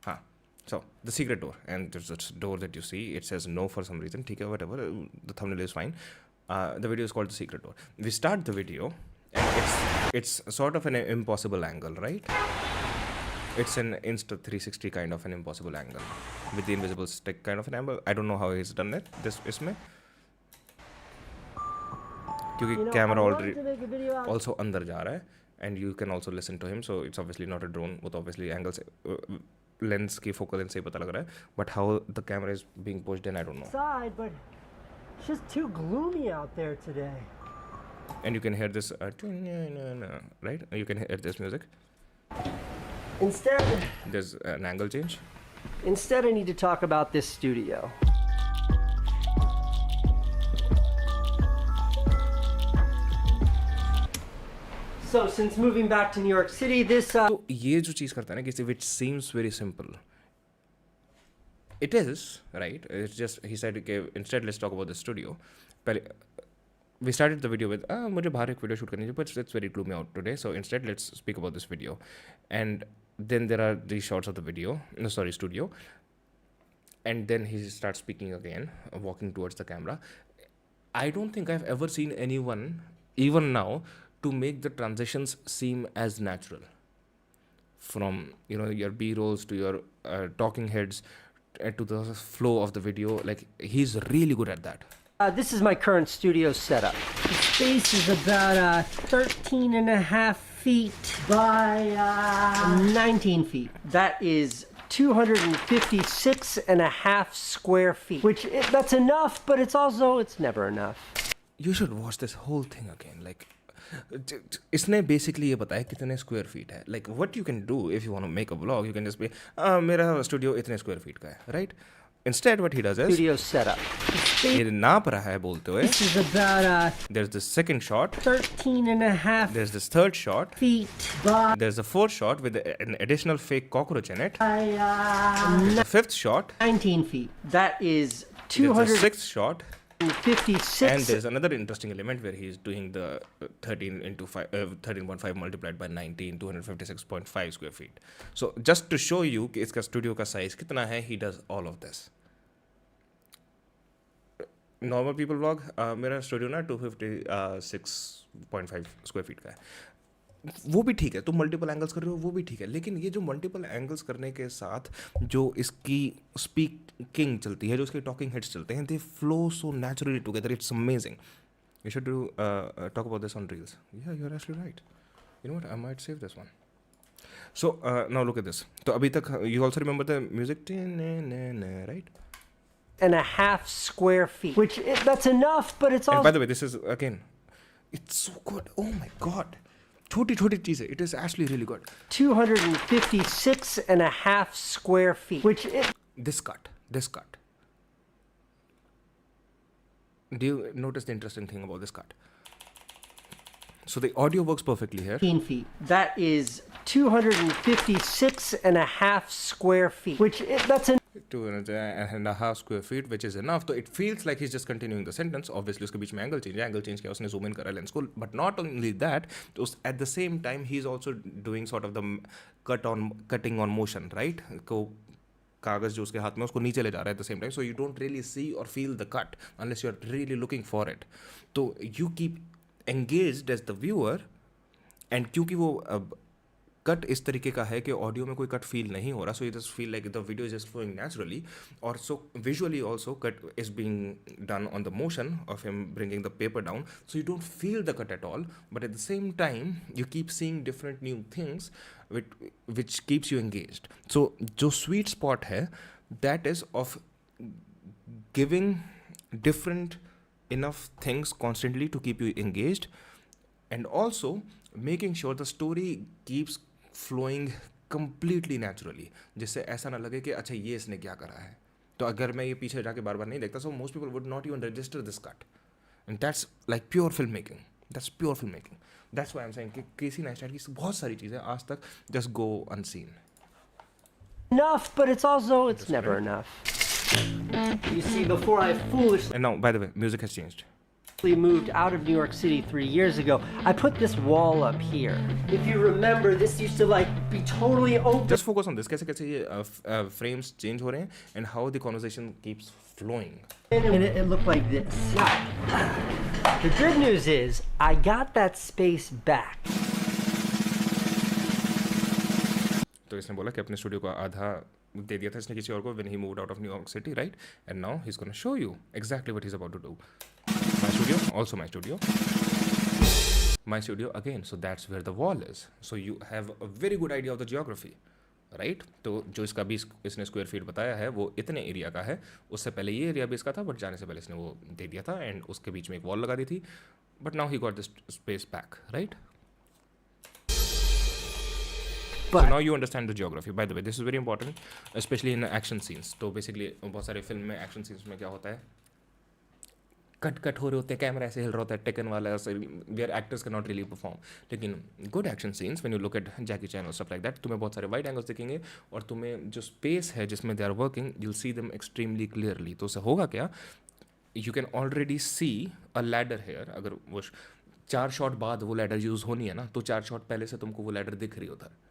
Huh. So the secret door, and there's this door that you see. It says no for some reason. Okay, whatever. The thumbnail is fine. The video is called the secret door. We start the video, and it's sort of an impossible angle, right? It's an Insta 360 kind of an impossible angle with the invisible stick kind of an angle. I don't know how he's done it. This इसमें क्योंकि camera already also अंदर जा रहा है, and you can also listen to him. So it's obviously not a drone. वो तो obviously angle से lens की focal length से ही पता लग रहा है. But how the camera is being pushed in, I don't know. Side, but it's just too gloomy out there today. And you can hear this, right? You can hear this music. Instead, There's an angle change. I need to talk about this studio. So, since moving back to New York City, this तो ये जो चीज़ करता है ना किसी, which seems very simple. It is, right? It's just, he said, okay, instead let's talk about the studio. पहले we started the video with मुझे बाहर एक video shoot करनी है, but it's very gloomy out today. So instead let's speak about this video. And then there are these shots of the video, no sorry, studio. And then he starts speaking again, walking towards the camera. I don't think I've ever seen anyone, even now, to make the transitions seem as natural. From, you know, your B-rolls to your talking heads to the flow of the video. Like, he's really good at that. this is my current studio setup. The space is about 13 and a half feet by 19 feet. That is 256 and a half square feet, which that's enough, but it's never enough. You should watch this whole thing again. Like, इसने basically ये बताया कितने square feet है. Like, what you can do if you want to make a vlog, you can just be, मेरा studio इतने square feet का है, right? Instead, what he does is, Studio setup. ये नाप रहा है बोलते हुए. This is about There's the second shot. 13 and a half There's this third shot. feet by There's the fourth shot with an additional fake cockroach in it. There's the fifth shot. 19 feet. That is There's the sixth shot. 256. And there's another interesting element where he's doing the 13.5 multiplied by 19, 256.5 square feet. So just to show you कि इसका studio का size कितना है, he does all of this. Normal people vlog, मेरा studio ना 256.5 square feet का है. वो भी ठीक है, तुम मल्टीपल एंगल्स कर रहे हो वो भी ठीक है, लेकिन ये जो मल्टीपल एंगल्स करने के साथ जो इसकी स्पीकिंग चलती है, जो इसके टॉकिंग हेड्स चलते हैं, they flow so naturally together. It's amazing. You should do talk about this on reels. Yeah you are actually right. You know what, I might save this one. So now look at this. तो अभी तक you also remember the music, right? and a half square feet, which that's enough, but it's And also by the way, this is again, it's so good. Oh my god. छोटी छोटी चीज़ है. It is actually really good. 256 and a half square feet, which This cut. Do you notice the interesting thing about this cut? So the audio works perfectly here. 18 feet. That is 256 and a half square feet, which that's 2.5 square feet, which is enough. So it feels like he's just continuing the sentence. Obviously, उसके बीच में angle change किया, उसने zoom in करा lens को. But not only that, at the same time, he's also doing sort of the cutting on motion, right? को कागज जो उसके हाथ में उसको नीचे ले जा रहा है at the same time. So you don't really see or feel the cut unless you're really looking for it. So you keep engaged as the viewer, and क्योंकि वो कट इस तरीके का है कि ऑडियो में कोई कट फील नहीं हो रहा, so you just feel like the video is just flowing naturally. और so visually also cut is being done on the motion of him bringing the paper down, so you don't feel the cut at all, but at the same time you keep seeing different new things which keeps you engaged. So जो sweet spot है, that is of giving different enough things constantly to keep you engaged, and also making sure the story keeps flowing completely naturally, जिससे ऐसा ना लगे कि अच्छा ये इसने क्या करा है. तो अगर मैं ये पीछे जाके बार बार नहीं देखता, so most people would not even register this cut, and that's like pure filmmaking. That's pure filmmaking. That's why I'm saying कि Casey Neistat की बहुत सारी चीज़ें आज तक just go unseen. enough, but it's never enough. You see, before I foolishly And now, by the way, music has changed. We moved out of New York City 3 years ago. I put this wall up here. If you remember, this used to like be totally open. Just focus on this. कैसे कैसे ये frames change हो रहे हैं and how the conversation keeps flowing. And it looked like this. The good news is I got that space back. तो इसने बोला कि अपने स्टूडियो का आधा दे दिया था इसने किसी और को when he moved out of New York City, right? And now he's going to show you exactly what he's about to do. My studio, also my studio. My studio again, so that's where the wall is. So you have a very good idea of the geography, right? तो जो इसका भी इसने square feet बताया है वो इतने area का है. उससे पहले ये एरिया भी इसका था, बट जाने से पहले इसने वो दे दिया था एंड उसके बीच में एक वॉल लगा दी थी. But now he got this space back, right? So now you understand the geography. By the way, this is very important, especially in action scenes. तो basically बहुत सारे फिल्म में एक्शन सीन्स में क्या होता है, कट हो रहे होते हैं, कैमरा ऐसे हिल रहा होता है, टेकन वाला where actors can not really perform. लेकिन good action scenes when you look at Jackie Chan और स्टफ लाइक दैट, तुम्हें बहुत सारे वाइड एंगल्स दिखेंगे और तुम्हें जो स्पेस है जिसमें they are working, you see them extremely clearly. तो उससे होगा क्या, you can already see a ladder here. अगर वो 4 शॉट बाद वो लैडर यूज़ होनी है ना, तो 4 शॉट पहले से तुमको वो लैडर दिख रही होता है.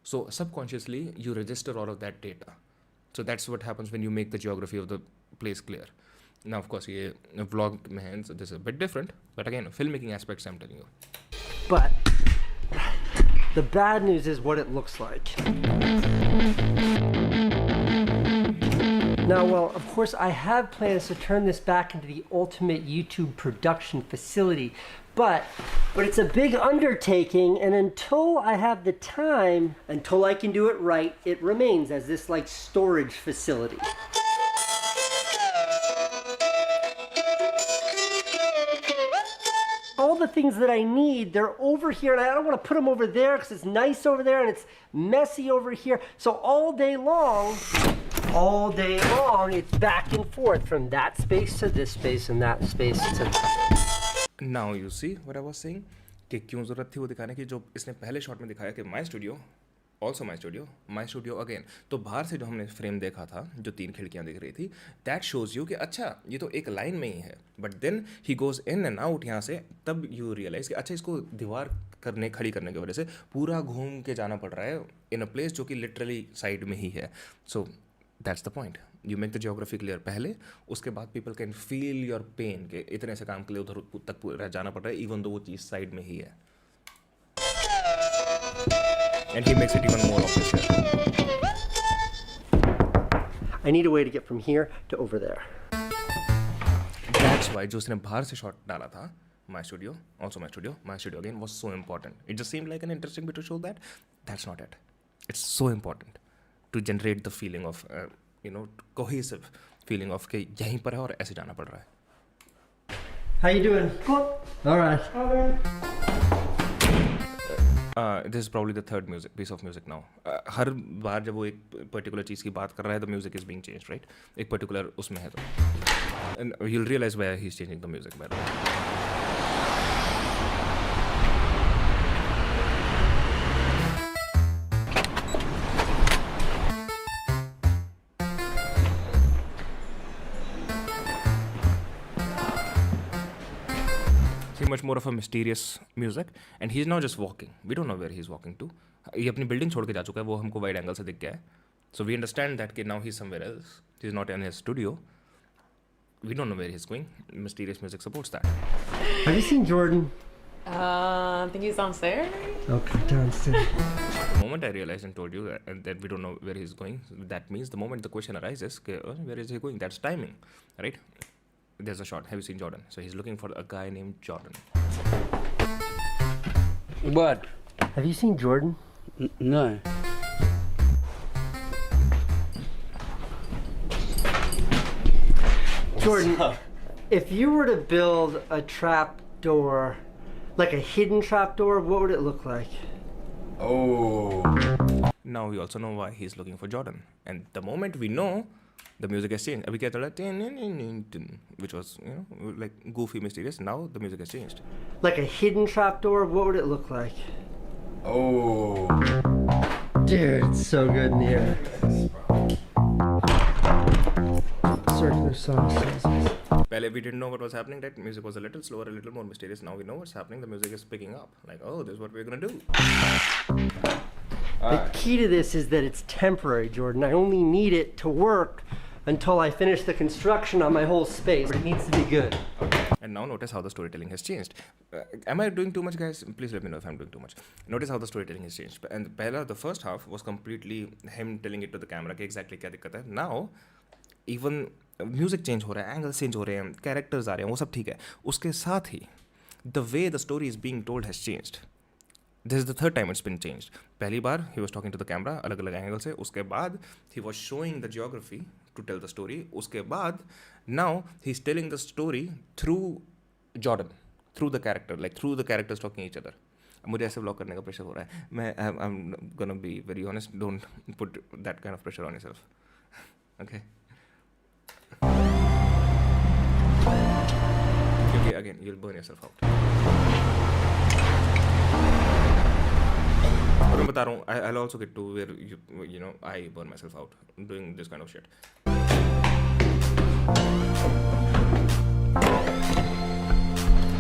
So subconsciously you register all of that data. So that's what happens when you make the geography of the place clear. Now of course ये vlog में है, so this is a bit different, but again filmmaking aspects I'm telling you. But the bad news is what it looks like. Now, well, of course I have plans to turn this back into the ultimate YouTube production facility, but it's a big undertaking, and until I have the time, until I can do it right, it remains as this like storage facility. All the things that I need, they're over here, and I don't want to put them over there because it's nice over there and it's messy over here. So all day long, it's back and forth from that space to this space and that space to Now you see what I was saying, कि क्यों ज़रूरत थी वो दिखाने की. जो इसने पहले शॉट में दिखाया कि my studio, also my studio again. तो बाहर से जो हमने फ्रेम देखा था, जो 3 खिड़कियाँ दिख रही थी, दैट शोज़ यू कि अच्छा ये तो एक लाइन में ही है. But then he goes in and out यहाँ से, तब यू रियलाइज़ कि अच्छा इसको दीवार खड़ी करने की वजह से पूरा घूम के जाना पड़ रहा है इन अ प्लेस जो कि लिटरली साइड में ही है. So that's the point. You make the geography clear पहले, उसके बाद people can feel your pain कि इतने से काम के लिए उधर तक पूरा जाना पड़ रहा है, इवन दो वो चीज़ साइड में ही है. And he makes it even more obvious here. I need a way to get from here to over there. That's why जो उसने बाहर से शॉट डाला था, my studio, also my studio again was so important. It just seemed like an interesting bit to show that. That's not it. It's so important to generate the feeling of, cohesive feeling of कि यहीं पर है और ऐसे जाना पड़ रहा है. How you doing? Good. All right. This is probably the third piece of music now. हर बार जब वो एक पर्टिकुलर चीज़ की बात कर रहा है, the music is being changed, right? एक पर्टिकुलर उसमें है तो. And you'll realize why he's changing the music, by the way. Much more of a mysterious music, and he's now just walking. We don't know where he's walking to. ये अपनी building छोड़ के जा चुका है, वो हमको वाइड एंगल से दिख गया है. So we understand that now he's somewhere else. He's not in his studio. We don't know where he's going. Mysterious music supports that. Have you seen Jordan? I think he's downstairs. Okay, downstairs. The moment I realized and told you that we don't know where he's going, that means the moment the question arises, where is he going? That's timing, right? There's a shot. Have you seen Jordan? So he's looking for a guy named Jordan. What? Have you seen Jordan? No. Jordan, if you were to build a trap door, like a hidden trap door, what would it look like? Oh. Now we also know why he's looking for Jordan. And the moment we know, the music has changed. अभी क्या चल रहा है, which was like goofy, mysterious. Now the music has changed. Like a hidden trap door, what would it look like? Oh. Dude, it's so good in here. Circular saw. Pehle we didn't know what was happening, right? Music was a little slower, a little more mysterious. Now we know what's happening. The music is picking up. Like, oh, this is what we're gonna do. The key to this is that it's temporary, Jordan. I only need it to work until I finish the construction on my whole space. It needs to be good. And now notice how the storytelling has changed. Am I doing too much, guys? Please let me know if I'm doing too much. Notice how the storytelling has changed. And the first half was completely him telling it to the camera कि exactly क्या दिक्कत है. Now, even music change हो रहा है, angles change हो रहे हैं, characters आ रहे हैं, वो सब ठीक है. उसके साथ ही, the way the story is being told has changed. This is the third time it's been changed. पहली बार he was talking to the camera अलग अलग एंगल से. उसके बाद he was showing the geography to tell the story. उसके बाद now he's telling the story through Jordan, through the character, like through the characters talking each other. मुझे ऐसे vlog करने का प्रेशर हो रहा है. मैं I'm gonna be very honest. Don't put that kind of pressure on yourself. Okay. Okay, again you'll burn yourself out. और मैं बता रहा हूँ, I'll also get to where you know I burn myself out doing this kind of shit.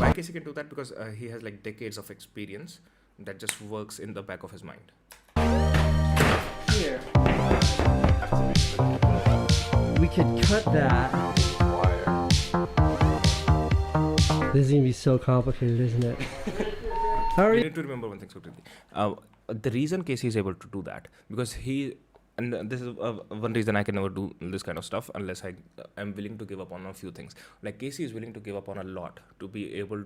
Why Casey can do that? Because he has like decades of experience that just works in the back of his mind. Here. We could cut that. This is gonna be so complicated, isn't it? How are You you? need to remember one thing, Sukriti. The reason Casey is able to do that because and this is one reason I can never do this kind of stuff unless I am willing to give up on a few things. Like Casey is willing to give up on a lot to be able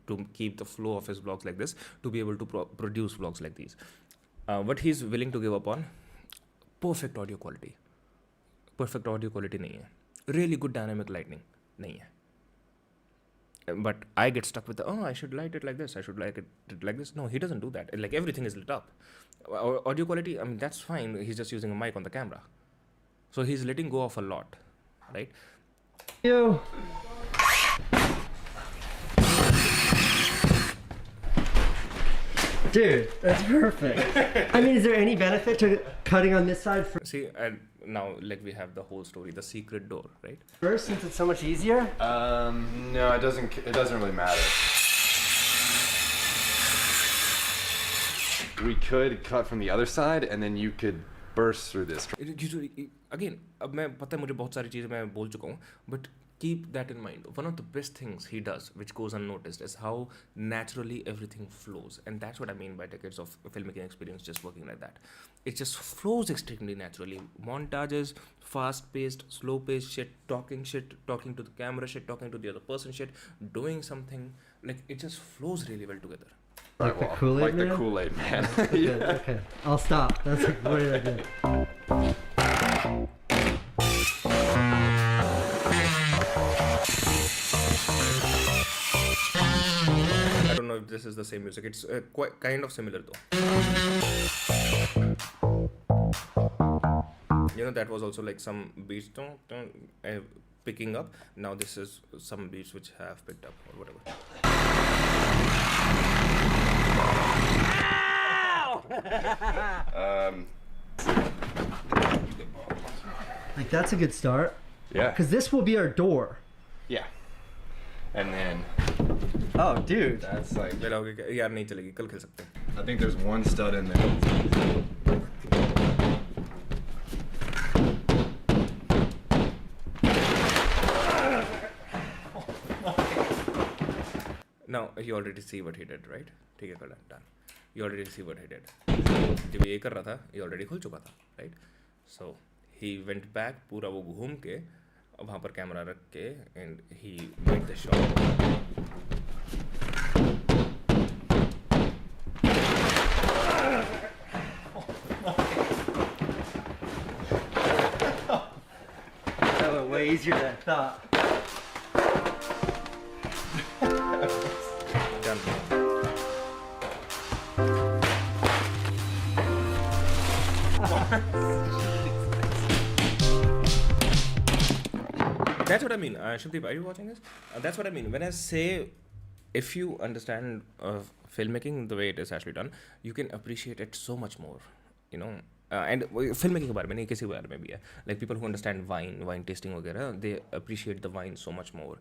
to keep the flow of his vlogs like this, to be able to produce vlogs like these. What he's willing to give up on, perfect audio quality. Perfect audio quality नहीं है. Really good dynamic lighting नहीं है. But I get stuck with I should light it like this, I should light it like this. No, he doesn't do that. Like everything is lit up. Audio quality, I mean, that's fine. He's just using a mic on the camera. So he's letting go of a lot, right? You. Dude, that's perfect. I mean, is there any benefit to cutting on this side See, and now like we have the whole story, the secret door, right? first since it's so much easier? No, it doesn't really matter. We could cut from the other side and then you could burst through this. Again, अब मैं पता है मुझे बहुत सारी चीज़ें मैं बोल चुका हूँ, but keep that in mind. One of the best things he does, which goes unnoticed, is how naturally everything flows. And that's what I mean by decades of filmmaking experience just working like that. It just flows extremely naturally. Montages, fast-paced, slow-paced shit, talking to the camera shit, talking to the other person shit, doing something. Like, it just flows really well together. Like the Kool-Aid Like man? the Kool-Aid man. Good, okay, I'll stop. That's a great idea. I don't know if this is the same music. It's quite kind of similar though. You know, that was also like some beats picking up. Now this is some beats which have picked up or whatever. Like, that's a good start. Yeah. Because this will be our door. Yeah. And then Oh, dude. that's like, Well, okay, यार नहीं चलेगी, कल खेल सकते हैं. I think there's one stud in there. Now you already see what he did, right? ठीक है, कर done. You already see what he did. जब ये कर रहा था, ये already खुल चुका था, right? So he went back, पूरा वो घूम के वहाँ पर कैमरा रख के and he made the shot. That went way easier than I thought. Done. That's what I mean. Shubdeep, are you watching this? That's what I mean. When I say, if you understand filmmaking the way it is actually done, you can appreciate it so much more. You know, and film making के बारे में नहीं, किसी के बारे में भी है, like people who understand wine tasting वगैरह, they appreciate the wine so much more.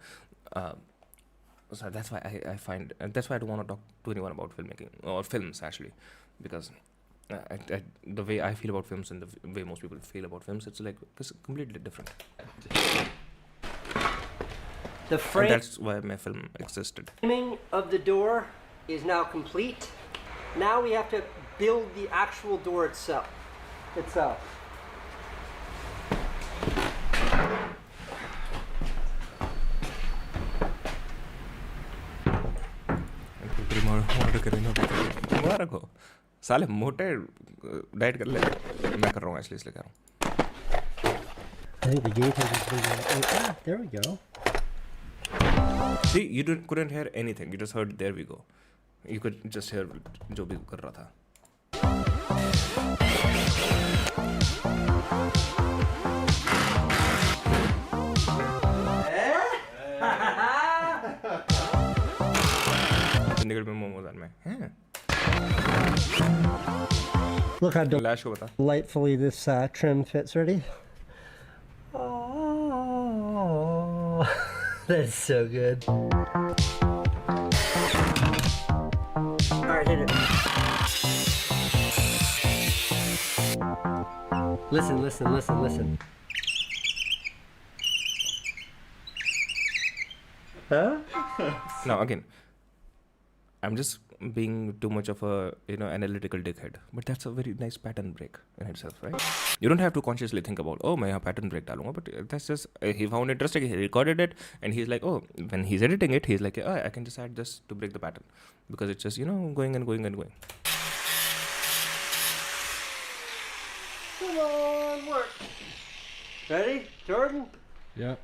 So that's why I find that's why I don't want to talk to anyone about filmmaking or films actually, because the way I feel about films and the way most people feel about films, it's like it's completely different. The And that's why my film existed. framing of the door is now complete. Now we have to build the actual door itself. मुबारक हो साले, मोटे diet कर ले. मैं कर रहा हूँ इसलिए कह रहा हूँ. I think the gate has been. Oh, there we go. See, you couldn't hear anything. You just heard there we go. You could just hear जो भी कर रहा था. चंडीगढ़ में मोमोज में हैं. Look how लाश को बता. delightfully this trim fits. Ready? Oh, that's so good. All right, hit it. Listen. Huh? Now again, I'm just being too much of a analytical dickhead, but that's a very nice pattern break in itself, right? You don't have to consciously think about, oh मैं यहाँ pattern break डालूंगा, but that's just he found interesting, he recorded it, and he's like, oh, when he's editing it, he's like, oh, I can just add this to break the pattern, because it's just going and going and going. Come on, work. Ready, Jordan? Yeah.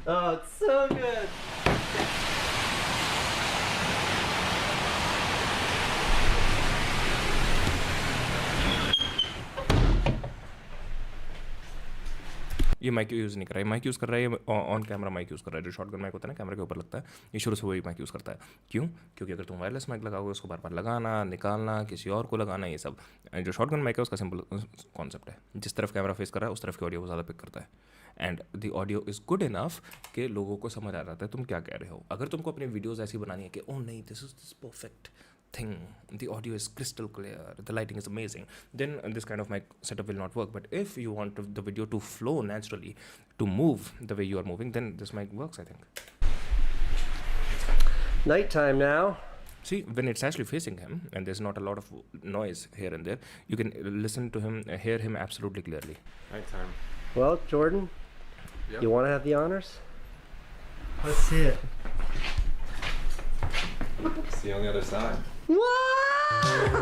Oh, it's so good. ये mic use नहीं कर रहा है, mic use कर रहा है, ये on camera mic use कर रहा है, जो शॉटगन माइक होता है ना कैमरा के ऊपर लगता है, ये शुरू से वही माइक यूज़ करता है. क्यों? क्योंकि अगर तुम वायरलेस माइक लगाओगे उसको बार बार लगाना, निकालना, किसी और को लगाना, ये सब. जो शॉटगन माइक है उसका सिंपल कॉन्सेप्ट है, जिस तरफ कैमरा फेस कर रहा है उस तरफ की ऑडियो को ज़्यादा पिक करता है, and the audio is good enough कि लोगों को समझ आ जाता है तुम क्या कह रहे हो. अगर तुमको अपनी वीडियोज़ ऐसी बनानी है कि ओ नहीं, this perfect thing, the audio is crystal clear, the lighting is amazing, then this kind of mic setup will not work. But if you want the video to flow naturally, to move the way you are moving, then this mic works, I think. Nighttime now. See, when it's actually facing him and there's not a lot of noise here and there, you can listen to him, hear him absolutely clearly. Nighttime. Well, Jordan, Yep. you want to have the honors? Let's see it. See you on the other side. What?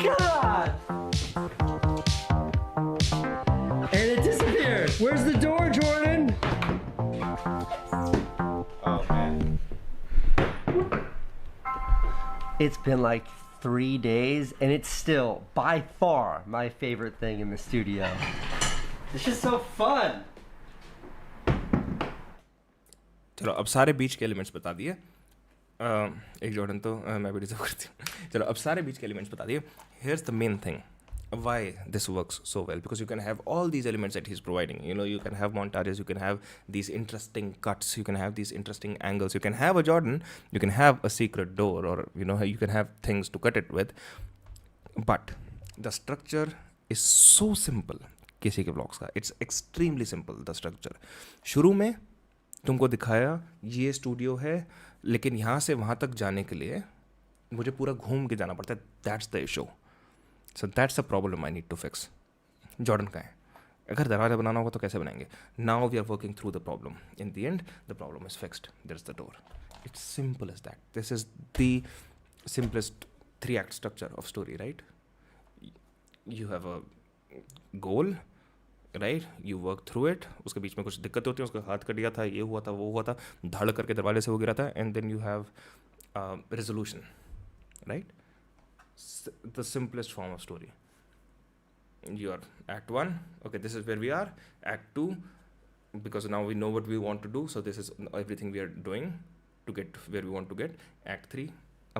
God! And it disappeared. Where's the door, Jordan? Oh man. It's been like 3 days, and it's still by far my favorite thing in the studio. It's just so fun. चलो अब सारे बीच के elements बता दिए. एक Jordan तो मैं भी डिजर्व करती हूँ. चलो अब सारे बीच के एलिमेंट्स बता दिए. Here's the main thing why this works so well, because you can have all these elements that he's providing. You can have montages, you can have these interesting cuts, you can have these interesting angles, you can have a Jordan, you can have a secret door, or you can have things to cut it with. But the structure is so simple. किसी के blogs का it's extremely simple. The structure शुरू में तुमको दिखाया ये studio है, लेकिन यहाँ से वहाँ तक जाने के लिए मुझे पूरा घूम के जाना पड़ता है. That's the issue. So that's the problem I need to fix. Jordan का है, अगर दरवाज़ा बनाना होगा तो कैसे बनाएंगे? Now we are working through the problem. In the end the problem is fixed. There is the door. It's simple as that. This is the simplest 3-act structure of story, right? You have a goal, right, you work through it. उसके बीच में कुछ दिक्कतें होती हैं, उसका हाथ cut गया था, ये हुआ था, वो हुआ था, धड़ करके दरवाजे से वो गिरा था, and then you have resolution, right? The simplest form of story. You are act 1, okay, this is where we are. Act 2, because now we know what we want to do, so this is everything we are doing to get where we want to get. Act 3,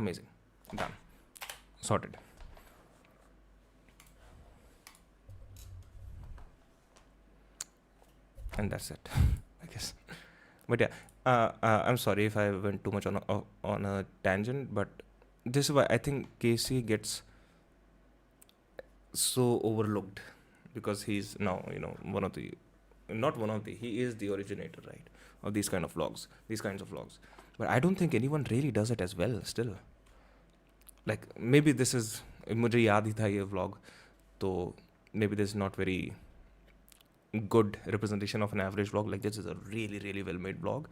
amazing, done, sorted. And that's it, I guess. But yeah, I'm sorry if I went too much on a tangent, but this is why I think Casey gets so overlooked, because he's now, you know, he is the originator, right, of these kinds of vlogs. But I don't think anyone really does it as well still. Like, maybe this is, मुझे याद ही था ये vlog, so maybe this is not very good representation of an average vlog. Like, this is a really, really well made vlog,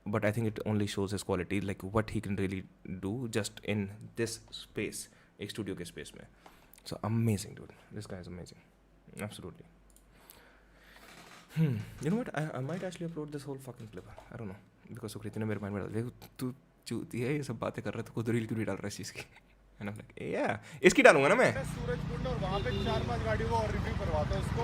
but I think it only shows his quality, like what he can really do just in this space, एक studio के space में. So amazing, dude. This guy is amazing, absolutely. You know what? I might actually upload this whole fucking clip. I don't know, because Sukriti ने मेरे mind में डाल दिया, तू चूती है, ये सब बातें कर रहा है, तो खुद रील क्यों नहीं डाल रहा है इस चीज़ की? And I'm like, yeah, इसकी डालूंगा ना मैं. सूरजकुंड और वहाँ पे 4-5 गाड़ियों को और रिव्यू करवाता हूँ उसको.